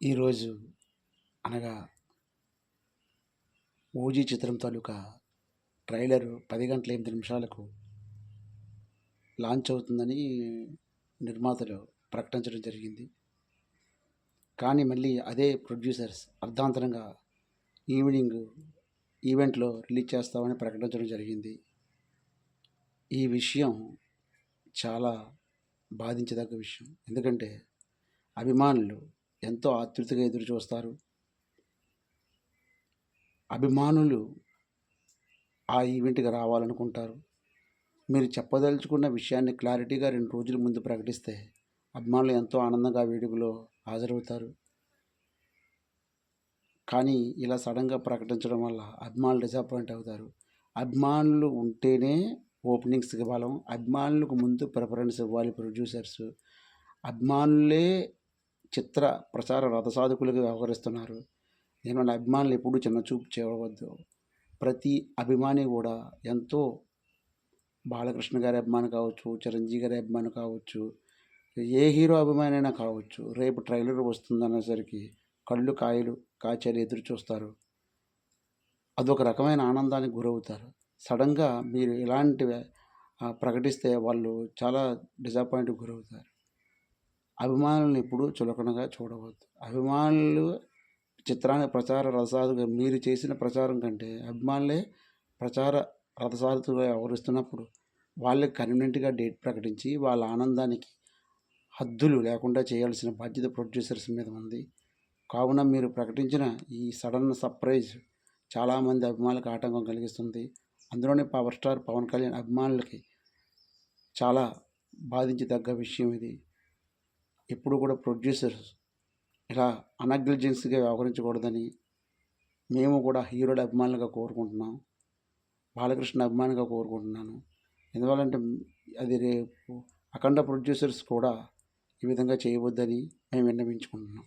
ఈరోజు అనగా 'ఓజీ' చిత్రం తాలూకా ట్రైలర్ 10 గంటల 8 నిమిషాలకు లాంచ్ అవుతుందని నిర్మాతలు ప్రకటించడం జరిగింది. కానీ మళ్ళీ అదే ప్రొడ్యూసర్స్ అర్ధాంతరంగా ఈవినింగ్ ఈవెంట్‌లో రిలీజ్ చేస్తామని ప్రకటించడం జరిగింది. ఈ విషయం చాలా బాధించదగ్గ విషయం. ఎందుకంటే అభిమానులు ఎంతో ఆతృతగా ఎదురు చూస్తారు. అభిమానులు ఆ ఈవెంట్‌కి రావాలనుకుంటారు. మీరు చెప్పదలుచుకున్న విషయాన్ని క్లారిటీగా 2 రోజుల ముందు ప్రకటిస్తే అభిమానులు ఎంతో ఆనందంగా ఆ వేడుకలో హాజరవుతారు. కానీ ఇలా సడన్‌గా ప్రకటించడం వల్ల అభిమానులు డిసప్పాయింట్ అవుతారు. అభిమానులు ఉంటేనే ఓపెనింగ్స్‌కి బలం. అభిమానులకు ముందు ప్రిఫరెన్స్ ఇవ్వాలి ప్రొడ్యూసర్స్. అభిమానులే చిత్ర ప్రచార రథసాధకులుగా వ్యవహరిస్తున్నారు. దీనివల్ల అభిమానులు ఎప్పుడూ చిన్నచూపు చూడవద్దు. ప్రతి అభిమాని కూడా ఎంతో బాలకృష్ణ గారి అభిమాని కావచ్చు, చిరంజీవి గారి అభిమాని కావచ్చు, ఏ హీరో అభిమాని అయినా కావచ్చు, రేపు ట్రైలర్ వస్తుందనేసరికి కళ్ళు కాచాలి ఎదురు చూస్తారు. అదొక రకమైన ఆనందానికి గురవుతారు. సడన్గా మీరు ఇలాంటివి ప్రకటిస్తే వాళ్ళు చాలా డిసప్పాయింట్‌కి గురవుతారు. అభిమానులను ఎప్పుడూ చులకనగా చూడవద్దు. అభిమానులు చిత్రాన్ని ప్రచార రథసారథులుగా మీరు చేసిన ప్రచారం కంటే అభిమానులే ప్రచార రథసారథులుగా వ్యవహరిస్తున్నప్పుడు వాళ్ళకి కన్వీనియంట్‌గా డేట్ ప్రకటించి వాళ్ళ ఆనందానికి హద్దులు లేకుండా చేయాల్సిన బాధ్యత ప్రొడ్యూసర్స్ మీద ఉంది. కావున మీరు ప్రకటించిన ఈ సడన్ సర్ప్రైజ్ చాలామంది అభిమానులకు ఆటంకం కలిగిస్తుంది. అందులోని పవర్ స్టార్ పవన్ కళ్యాణ్ అభిమానులకి చాలా బాధించదగ్గ విషయం ఇది. ఎప్పుడు కూడా ప్రొడ్యూసర్స్ ఇలా అనగ్లిజెన్స్‌గా వ్యవహరించకూడదని మేము కూడా హీరోల అభిమానులుగా కోరుకుంటున్నాం. బాలకృష్ణ అభిమానిగా కోరుకుంటున్నాను. ఎందువల్లంటే అది రేపు అఖండ ప్రొడ్యూసర్స్ కూడా ఈ విధంగా చేయవద్దని మేము విన్నవించుకుంటున్నాం.